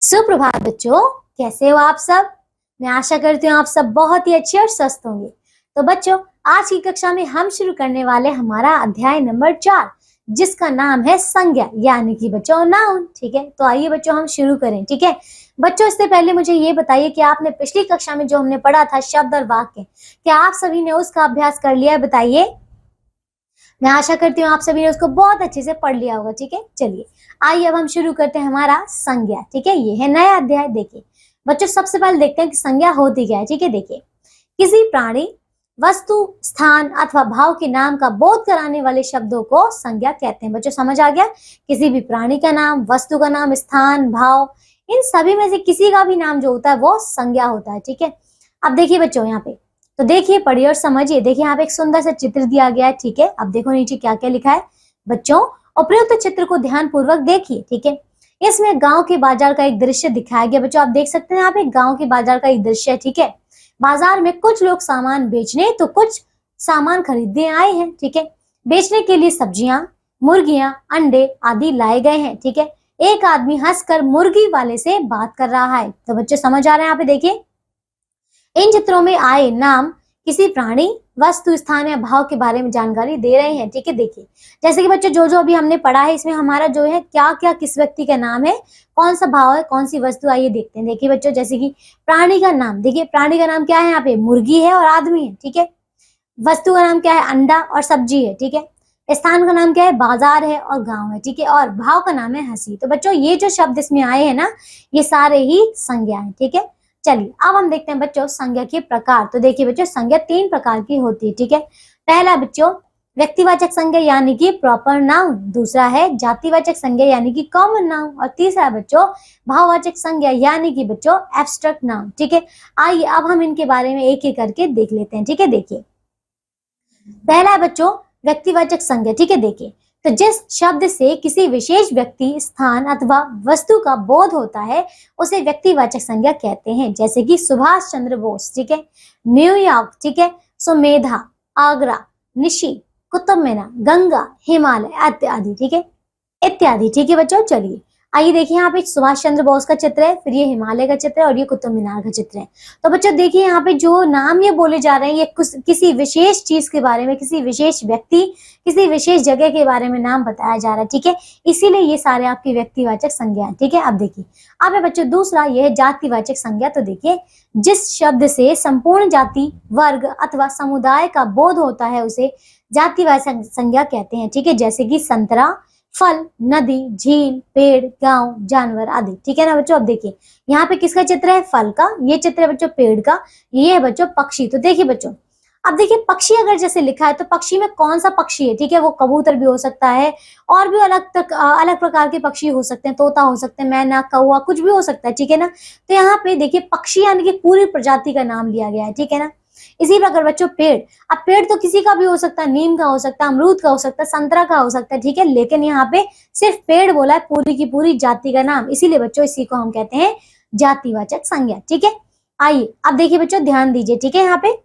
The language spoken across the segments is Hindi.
सुप्रभात बच्चों, कैसे हो आप सब। मैं आशा करती हूँ आप सब बहुत ही अच्छे और स्वस्थ होंगे। तो बच्चों, आज की कक्षा में हम शुरू करने वाले हमारा अध्याय नंबर 4, जिसका नाम है संज्ञा, यानी कि बच्चों नाउन। ठीक है, तो आइए बच्चों हम शुरू करें। ठीक है बच्चों, इससे पहले मुझे ये बताइए कि आपने पिछली कक्षा में जो हमने पढ़ा था शब्द और वाक्य, क्या आप सभी ने उसका अभ्यास कर लिया है? बताइए। मैं आशा करती हूँ आप सभी ने उसको बहुत अच्छे से पढ़ लिया होगा। ठीक है, चलिए आइए अब हम शुरू करते हैं हमारा संज्ञा। ठीक है, ये है नया अध्याय। देखिए बच्चों, सबसे पहले देखते हैं कि संज्ञा होती क्या है। ठीक है, देखिए किसी प्राणी, वस्तु, स्थान अथवा भाव के नाम का बोध कराने वाले शब्दों को संज्ञा कहते हैं। बच्चों समझ आ गया? किसी भी प्राणी का नाम, वस्तु का नाम, स्थान, भाव, इन सभी में से किसी का भी नाम जो होता है वो संज्ञा होता है। ठीक है, अब देखिए बच्चों यहाँ पे, तो देखिए पढ़िए और समझिए। देखिए यहाँ पे एक सुंदर सा चित्र दिया गया है। ठीक है, अब देखो नीचे क्या क्या लिखा है। बच्चों उपयुक्त चित्र को ध्यान पूर्वक देखिए। ठीक है, इसमें गांव के बाजार का एक दृश्य दिखाया गया। बच्चों आप देख सकते हैं यहाँ पे गांव के बाजार का एक दृश्य है। ठीक है, बाजार में कुछ लोग सामान बेचने तो कुछ सामान खरीदने आए हैं। ठीक है, बेचने के लिए सब्जियां, मुर्गियां, अंडे आदि लाए गए हैं। ठीक है, एक आदमी हंसकर मुर्गी वाले से बात कर रहा है। तो बच्चों समझ आ रहे हैं यहाँ पे? देखिए इन चित्रों में आए नाम किसी प्राणी, वस्तु, स्थान या भाव के बारे में जानकारी दे रहे हैं। ठीक है, देखिए जैसे कि बच्चों जो जो अभी हमने पढ़ा है, इसमें हमारा जो है क्या क्या किस व्यक्ति का नाम है, कौन सा भाव है, कौन सी वस्तु, आइए देखते हैं। देखिए बच्चों, जैसे कि प्राणी का नाम, देखिए प्राणी का नाम क्या है यहाँ पे? मुर्गी है और आदमी है। ठीक है, वस्तु का नाम क्या है? अंडा और सब्जी है। ठीक है, स्थान का नाम क्या है? बाजार है और गांव है। ठीक है, और भाव का नाम है हंसी। तो बच्चों ये जो शब्द इसमें आए हैं ना, ये सारे ही संज्ञा है। ठीक है, चलिए अब हम देखते हैं बच्चों संज्ञा के प्रकार। तो देखिए बच्चों, संज्ञा 3 प्रकार की होती है। ठीक है, पहला बच्चों व्यक्तिवाचक संज्ञा यानी कि प्रॉपर नाउन, दूसरा है जातिवाचक संज्ञा यानी कि कॉमन नाउन, और तीसरा बच्चों भाववाचक संज्ञा यानी कि बच्चों एब्स्ट्रैक्ट नाउन। ठीक है, आइए अब हम इनके बारे में एक एक करके देख लेते हैं। ठीक है, देखिए पहला है बच्चों व्यक्तिवाचक संज्ञा। ठीक है, देखिए तो जिस शब्द से किसी विशेष व्यक्ति, स्थान अथवा वस्तु का बोध होता है उसे व्यक्तिवाचक संज्ञा कहते हैं। जैसे कि सुभाष चंद्र बोस, ठीक है, न्यूयॉर्क, ठीक है, सुमेधा, आगरा, निशी, कुतुब मीनार, गंगा, हिमालय इत्यादि। ठीक है, इत्यादि। ठीक है बच्चों, चलिए आइए देखिए यहाँ पे सुभाष चंद्र बोस का चित्र है, फिर ये हिमालय का चित्र है और ये कुतुब मीनार का चित्र है। तो बच्चों देखिए यहाँ पे जो नाम ये बोले जा रहे हैं, ये किसी विशेष चीज के बारे में, किसी विशेष व्यक्ति, किसी विशेष जगह के बारे में नाम बताया जा रहा है। ठीक है, इसीलिए ये सारे आपकी व्यक्तिवाचक संज्ञा है। ठीक है, अब देखिए अब है बच्चों दूसरा, ये है जातिवाचक संज्ञा। तो देखिए जिस शब्द से संपूर्ण जाति, वर्ग अथवा समुदाय का बोध होता है उसे जातिवाचक संज्ञा कहते हैं। ठीक है, जैसे कि संतरा, फल, नदी, झील, पेड़, गांव, जानवर आदि। ठीक है ना बच्चों, अब देखिए यहाँ पे किसका चित्र है? फल का। ये चित्र है बच्चों पेड़ का, ये है बच्चों पक्षी। तो देखिए बच्चों, अब देखिए पक्षी अगर जैसे लिखा है तो पक्षी में कौन सा पक्षी है? ठीक है, वो कबूतर भी हो सकता है और भी अलग प्रकार के पक्षी हो सकते हैं, तोता हो सकते हैं, मैना, कौवा, कुछ भी हो सकता है। ठीक है ना, तो यहाँ पे देखिए पक्षी यानी कि पूरी प्रजाति का नाम लिया गया है। ठीक है ना, इसी प्रकार बच्चों पेड़, अब पेड़ तो किसी का भी हो सकता है, नीम का हो सकता है, अमरूद का हो सकता है, संतरा का हो सकता है। ठीक है, लेकिन यहाँ पे सिर्फ पेड़ बोला है, पूरी की पूरी जाति का नाम, इसीलिए बच्चों इसी को हम कहते हैं जातिवाचक संज्ञा। ठीक है, आइए अब देखिए बच्चों ध्यान दीजिए। ठीक है, यहाँ पे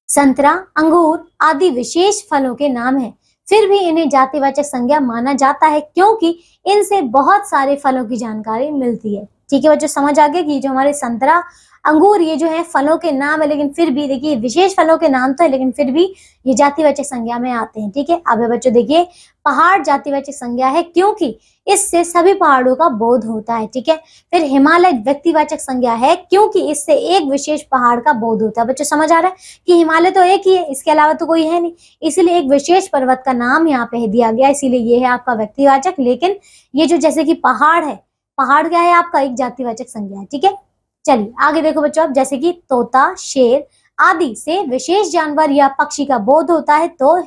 संतरा, अंगूर आदि विशेष फलों के नाम है, फिर भी इन्हें जातिवाचक संज्ञा माना जाता है क्योंकि इनसे बहुत सारे फलों की जानकारी मिलती है। ठीक है बच्चों, समझ आ गया कि जो हमारे संतरा, अंगूर ये जो है फलों के नाम है, लेकिन फिर भी देखिए विशेष फलों के नाम तो है, लेकिन फिर भी ये जातिवाचक संज्ञा में आते हैं। ठीक है, अब बच्चों देखिए पहाड़ जातिवाचक संज्ञा है क्योंकि इससे सभी पहाड़ों का बोध होता है। ठीक है, फिर हिमालय व्यक्तिवाचक संज्ञा है क्योंकि इससे एक विशेष पहाड़ का बोध होता है। बच्चों समझ आ रहा है कि हिमालय तो एक ही है, इसके अलावा तो कोई है नहीं, इसीलिए एक विशेष पर्वत का नाम यहाँ पे दिया गया, इसीलिए ये है आपका व्यक्तिवाचक। लेकिन ये जो जैसे कि पहाड़ है, पहाड़ क्या है? आपका एक जातिवाचक संज्ञा है। ठीक है, चलिए आगे देखो बच्चों, अब जैसे कि तोता, शेर आदि से विशेष जानवर या पक्षी का बोध होता है तो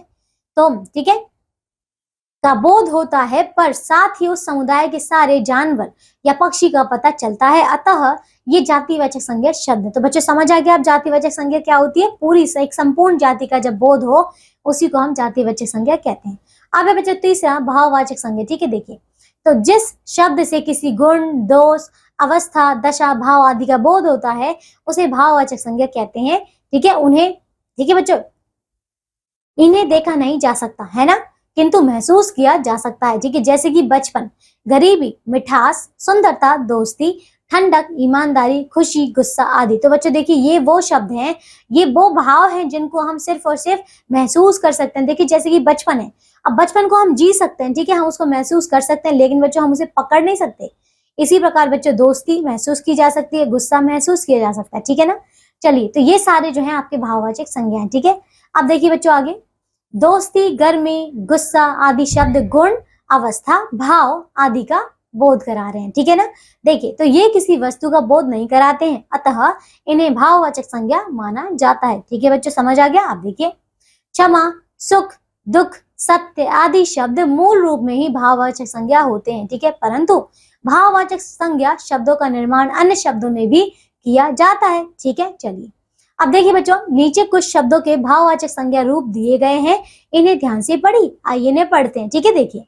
ठीक है का बोध होता है, पर साथ ही उस समुदाय के सारे जानवर या पक्षी का पता चलता है, अतः ये जातिवाचक संज्ञा शब्द है। तो बच्चों समझ आ गया अब जातिवाचक संज्ञा क्या होती है? पूरी एक संपूर्ण जाति का जब बोध हो उसी को हम जातिवाचक संज्ञा कहते हैं। अब है बच्चों तीसरा भाववाचक संज्ञा। ठीक है, देखिए तो जिस शब्द से किसी गुण, दोष, अवस्था, दशा, भाव आदि का बोध होता है उसे भाववाचक संज्ञा कहते हैं। ठीक है, उन्हें, ठीक है बच्चों, इन्हें देखा नहीं जा सकता है ना, किंतु महसूस किया जा सकता है। ठीक है, जैसे कि बचपन, गरीबी, मिठास, सुंदरता, दोस्ती, ठंडक, ईमानदारी, खुशी, गुस्सा आदि। तो बच्चों देखिए ये वो शब्द हैं, ये वो भाव हैं जिनको हम सिर्फ और सिर्फ महसूस कर सकते हैं। देखिए जैसे कि बचपन है, अब बचपन को हम जी सकते हैं, ठीक है, हम उसको महसूस कर सकते हैं, लेकिन बच्चों हम उसे पकड़ नहीं सकते। इसी प्रकार बच्चों दोस्ती महसूस की जा सकती है, गुस्सा महसूस किया जा सकता है। ठीक है ना। चलिए, तो ये सारे जो है आपके भाववाचक संज्ञा हैं। ठीक है, अब देखिए बच्चों आगे, दोस्ती, गर्मी, गुस्सा आदि शब्द गुण, अवस्था, भाव आदि का बोध करा रहे हैं। ठीक है ना। देखिए, तो ये किसी वस्तु का बोध नहीं कराते हैं, अतः इन्हें भाववाचक संज्ञा माना जाता है। ठीक है बच्चों, समझ आ गया। आप देखिए, क्षमा, सुख, दुख, सत्य आदि शब्द मूल रूप में ही भाववाचक संज्ञा होते हैं। ठीक है, परंतु भाववाचक संज्ञा शब्दों का निर्माण अन्य शब्दों में भी किया जाता है। ठीक है, चलिए अब देखिए बच्चों, नीचे कुछ शब्दों के भाववाचक संज्ञा रूप दिए गए हैं, इन्हें ध्यान से पढ़िए। आइए इन्हें पढ़ते हैं। ठीक है, देखिए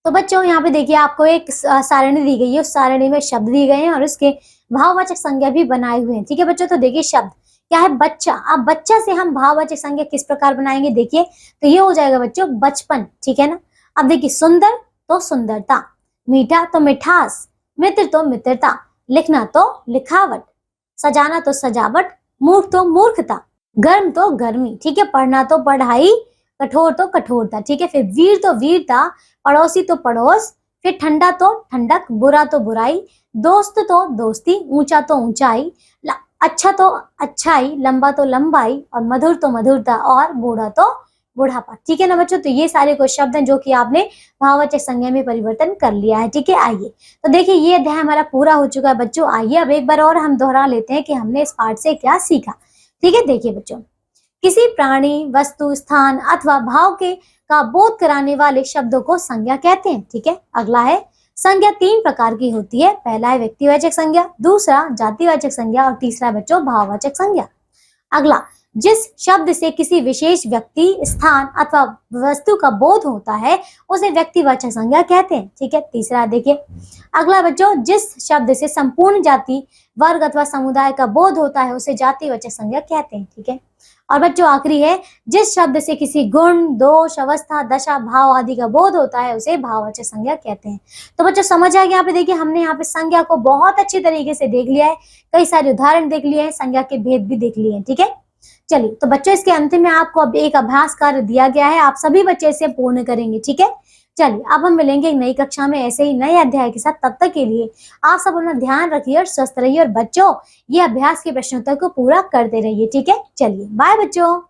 तो बच्चों यहाँ पे देखिए आपको एक सारणी दी गई है, उस सारणी में शब्द दिए गए हैं और उसके भाववाचक संज्ञा भी बनाए हुए हैं। ठीक है बच्चों, तो देखिए शब्द क्या है, बच्चा। अब बच्चा से हम भाववाचक संज्ञा किस प्रकार बनाएंगे, देखिए तो ये हो जाएगा बच्चों बचपन। ठीक है ना। अब देखिए, सुंदर तो सुंदरता, मीठा तो मिठास, मित्र तो मित्रता, लिखना तो लिखावट, सजाना तो सजावट, मूर्ख तो मूर्खता, गर्म तो गर्मी। ठीक है, पढ़ना तो पढ़ाई, कठोर तो कठोरता। ठीक है, फिर वीर तो वीरता, पड़ोसी तो पड़ोस, फिर ठंडा तो ठंडक, बुरा तो बुराई, दोस्त तो दोस्ती, ऊंचा तो ऊंचाई, अच्छा तो अच्छाई, लंबा तो लंबाई, और मधुर तो मधुरता, और बूढ़ा तो बुढ़ापा। ठीक है ना बच्चों, तो ये सारे कुछ शब्द हैं जो कि आपने भाववाचक संज्ञा में परिवर्तन कर लिया है। ठीक है, आइए तो देखिए ये अध्याय हमारा पूरा हो चुका है बच्चों। आइए अब एक बार और हम दोहरा लेते हैं कि हमने इस पाठ से क्या सीखा। ठीक है, देखिए बच्चों, किसी प्राणी, वस्तु, स्थान अथवा भाव के का बोध कराने वाले शब्दों को संज्ञा कहते हैं। ठीक है, अगला है संज्ञा 3 प्रकार की होती है। पहला है व्यक्तिवाचक संज्ञा, दूसरा जातिवाचक संज्ञा, और तीसरा बच्चों भाववाचक संज्ञा। अगला, जिस शब्द से किसी विशेष व्यक्ति, स्थान अथवा वस्तु का बोध होता है उसे व्यक्तिवाचक संज्ञा कहते हैं। ठीक है, तीसरा देखिए अगला बच्चों, जिस शब्द से संपूर्ण जाति, वर्ग अथवा समुदाय का बोध होता है उसे जातिवाचक संज्ञा कहते हैं। ठीक है, और बच्चों आखिरी है, जिस शब्द से किसी गुण, दोष, अवस्था, दशा, भाव आदि का बोध होता है उसे भाववाचक संज्ञा कहते हैं। तो बच्चों समझ आ गया। यहाँ पे देखिए हमने यहाँ पे संज्ञा को बहुत अच्छी तरीके से देख लिया है, कई सारे उदाहरण देख लिए हैं, संज्ञा के भेद भी देख लिए हैं। ठीक है, चलिए तो बच्चों इसके अंतिम में आपको अब एक अभ्यास कार्य दिया गया है, आप सभी बच्चे इसे पूर्ण करेंगे। ठीक है, चलिए अब हम मिलेंगे एक नई कक्षा में ऐसे ही नए अध्याय के साथ। तब तक के लिए आप सब अपना ध्यान रखिए और स्वस्थ रहिए, और बच्चों ये अभ्यास के प्रश्नोत्तर को पूरा करते रहिए। ठीक है, चलिए बाय बच्चों।